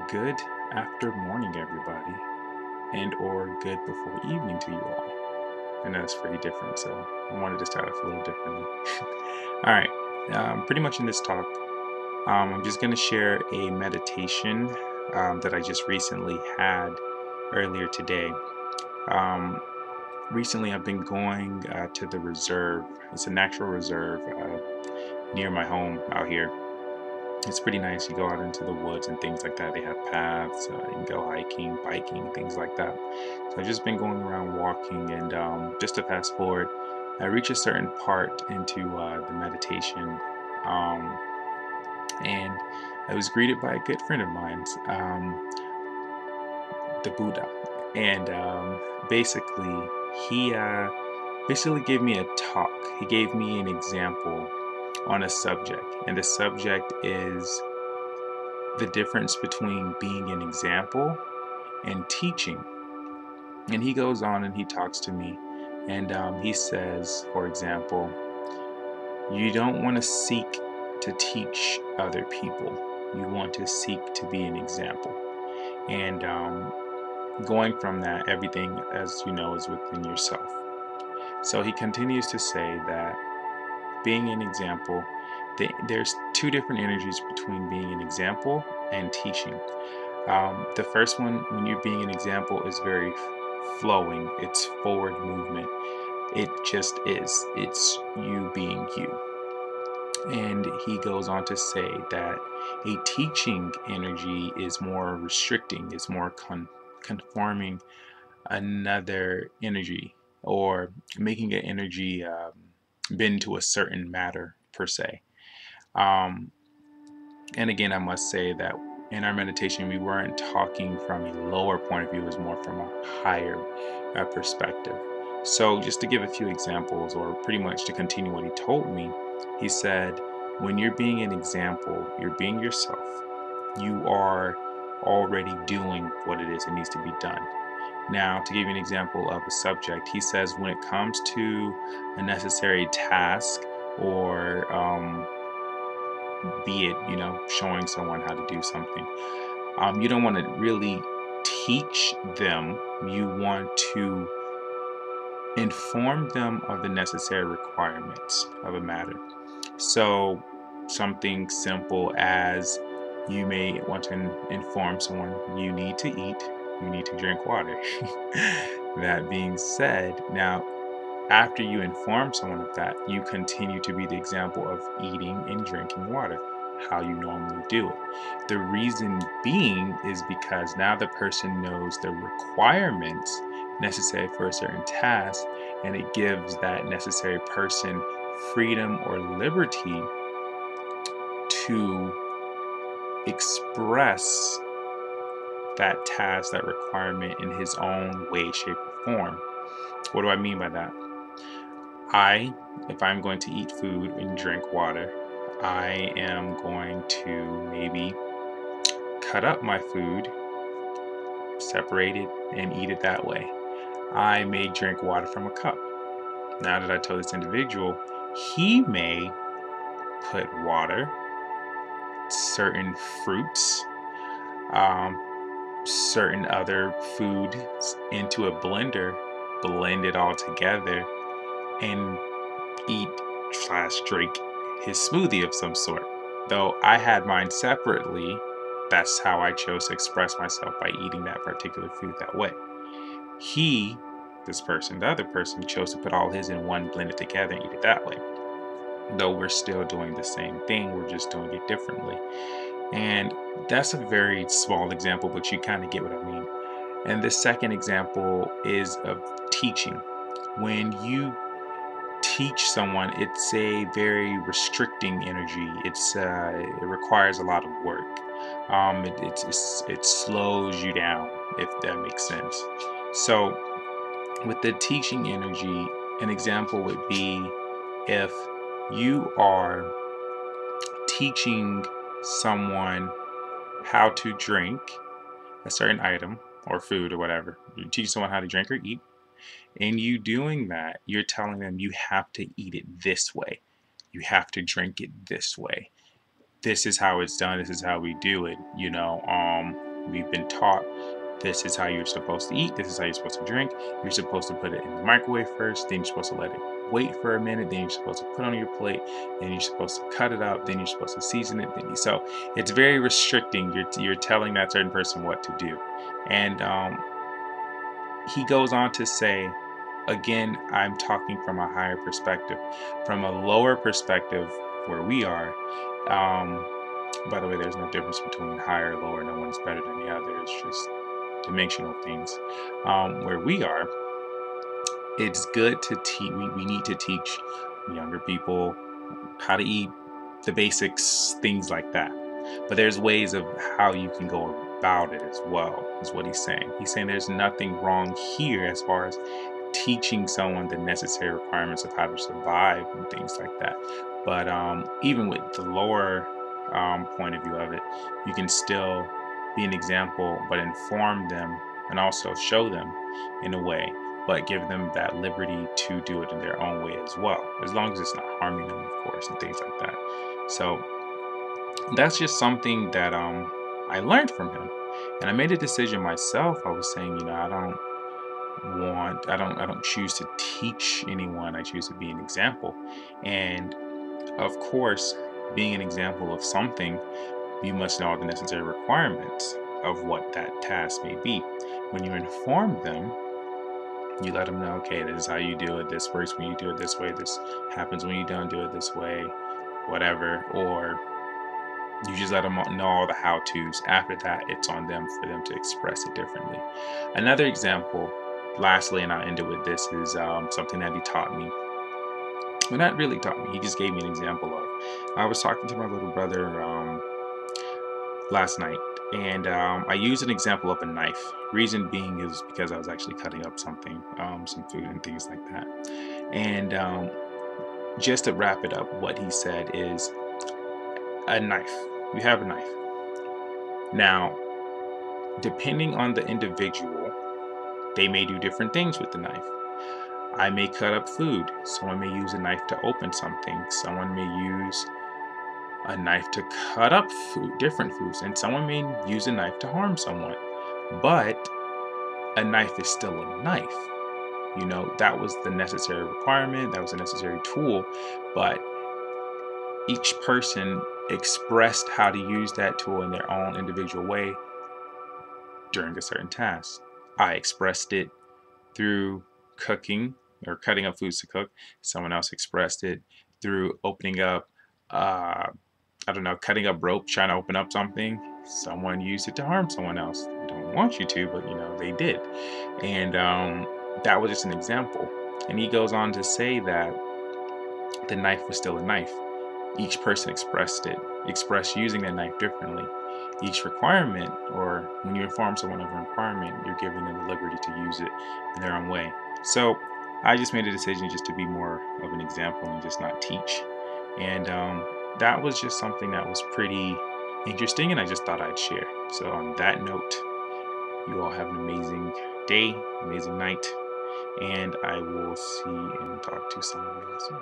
Good after morning, everybody, and or good before evening to you all. I know it's pretty different, so I wanted to start off a little differently. All right, pretty much in this talk, I'm just going to share a meditation that I just recently had earlier today. Um, Recently, I've been going to the reserve. It's a natural reserve near my home out here. It's pretty nice. You go out into the woods and things like that. They have paths. You can go hiking, biking, things like that. So I've just been going around walking, and just to fast forward, I reach a certain part into the meditation, um, and I was greeted by a good friend of mine, the Buddha, and basically he gave me a talk. He gave me an example on a subject, and the subject is the difference between being an example and teaching. And he goes on and he talks to me, and he says, for example, you don't want to seek to teach other people, you want to seek to be an example. And going from that, everything, as you know, is within yourself. So he continues to say that being an example, there's two different energies between being an example and teaching. The first one, when you're being an example, is very flowing. It's forward movement. It just is. It's you being you. And he goes on to say that a teaching energy is more restricting, it's more conforming another energy, or making an energy bend to a certain matter per se. Um, And again, I must say that in our meditation, we weren't talking from a lower point of view, it was more from a higher perspective. So, just to give a few examples, or pretty much to continue what he told me, he said, when you're being an example, you're being yourself, you are already doing what it is that needs to be done. Now, to give you an example of a subject, he says when it comes to a necessary task, or be it, showing someone how to do something. You don't want to really teach them. You want to inform them of the necessary requirements of a matter. So, something simple as you may want to inform someone you need to eat, you need to drink water. That being said, now after you inform someone of that, you continue to be the example of eating and drinking water, how you normally do it. The reason being is because now the person knows the requirements necessary for a certain task, and it gives that necessary person freedom or liberty to express that task, that requirement in his own way, shape, or form. What do I mean by that? I, if I'm going to eat food and drink water, I am going to maybe cut up my food, separate it, and eat it that way. I may drink water from a cup. Now that I told this individual, he may put water, certain fruits, um, certain other food into a blender, blend it all together, and eat slash drink his smoothie of some sort. Though I had mine separately, that's how I chose to express myself, by eating that particular food that way. He, this person, the other person, chose to put all his in one, blend it together, and eat it that way. Though we're still doing the same thing, we're just doing it differently. And that's a very small example, but you kind of get what I mean. And the second example is of teaching. When you teach someone, it's a very restricting energy. It requires a lot of work. It slows you down, if that makes sense. So with the teaching energy, an example would be if you are teaching someone how to drink a certain item or food or whatever. You teach someone how to drink or eat. In you doing that, you're telling them you have to eat it this way. You have to drink it this way. This is how it's done. This is how we do it. We've been taught this is how you're supposed to eat, this is how you're supposed to drink. You're supposed to put it in the microwave first, then you're supposed to let it wait for a minute, then you're supposed to put it on your plate, then you're supposed to cut it up, then you're supposed to season it. So it's very restricting. You're telling that certain person what to do. And he goes on to say, again, I'm talking from a higher perspective. From a lower perspective, where we are, um, by the way, there's no difference between higher or lower. No one's better than the other. It's just dimensional things. Where we are, it's good to teach. We need to teach younger people how to eat, the basics, things like that. But there's ways of how you can go about it as well, is what he's saying. He's saying there's nothing wrong here as far as teaching someone the necessary requirements of how to survive and things like that. But even with the lower point of view of it, you can still be an example, but inform them and also show them in a way, but give them that liberty to do it in their own way as well, as long as it's not harming them, of course, and things like that. So that's just something that I learned from him, and I made a decision myself. I was saying, I don't choose to teach anyone. I choose to be an example, and of course, being an example of something, you must know all the necessary requirements of what that task may be. When you inform them, you let them know, okay, this is how you do it. This works when you do it this way. This happens when you don't do it this way, whatever. Or you just let them know all the how to's. After that, it's on them for them to express it differently. Another example, lastly, and I'll end it with this, is something that he taught me. Well, not really taught me, he just gave me an example of. I was talking to my little brother last night, and I used an example of a knife. Reason being is because I was actually cutting up something, some food and things like that. And just to wrap it up, what he said is a knife. You have a knife. Now, depending on the individual, they may do different things with the knife. I may cut up food. Someone may use a knife to open something. Someone may use a knife to cut up food, different foods, and someone may use a knife to harm someone. But a knife is still a knife. That was the necessary requirement, that was a necessary tool, but each person expressed how to use that tool in their own individual way during a certain task. I expressed it through cooking or cutting up foods to cook. Someone else expressed it through opening up, I don't know, cutting up rope, trying to open up something. Someone used it to harm someone else. They don't want you to, but they did. And that was just an example. And he goes on to say that the knife was still a knife. Each person expressed using that knife differently. Each requirement, or when you inform someone of a requirement, you're giving them the liberty to use it in their own way. So I just made a decision just to be more of an example and just not teach. And that was just something that was pretty interesting, and I just thought I'd share. So on that note, you all have an amazing day, amazing night, and I will see and talk to some of you all soon.